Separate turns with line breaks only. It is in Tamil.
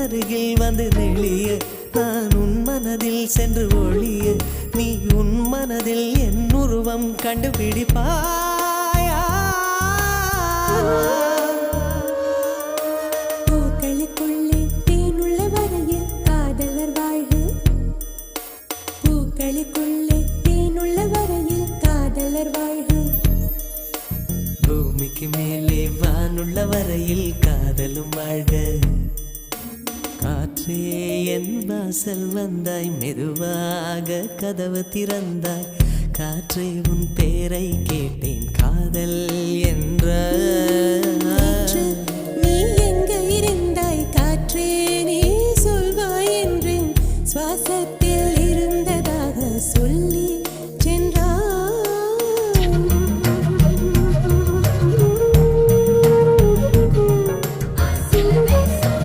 அருகில் வந்து நெளிய நான் உன் மனதில் சென்று ஒளிய நீ உன் மனதில் என் உருவம் கண்டுபிடிப்பாயா
பூக்களுக்குள்ளே தேனுள்ள வரையில் காதலர் வாழ்வு பூக்களுக்குள்ளே தேனுள்ள வரையில் காதலர் வாழ்வு
பூமிக்கு மேலே வானுள்ள வரையில் காதலும் வாழ்க காற்றே என் வாசல் வந்தாய் மெதுவாக கதவு திறந்தாய் காற்றே உன் பேரை கேட்டேன் காதல் என்ற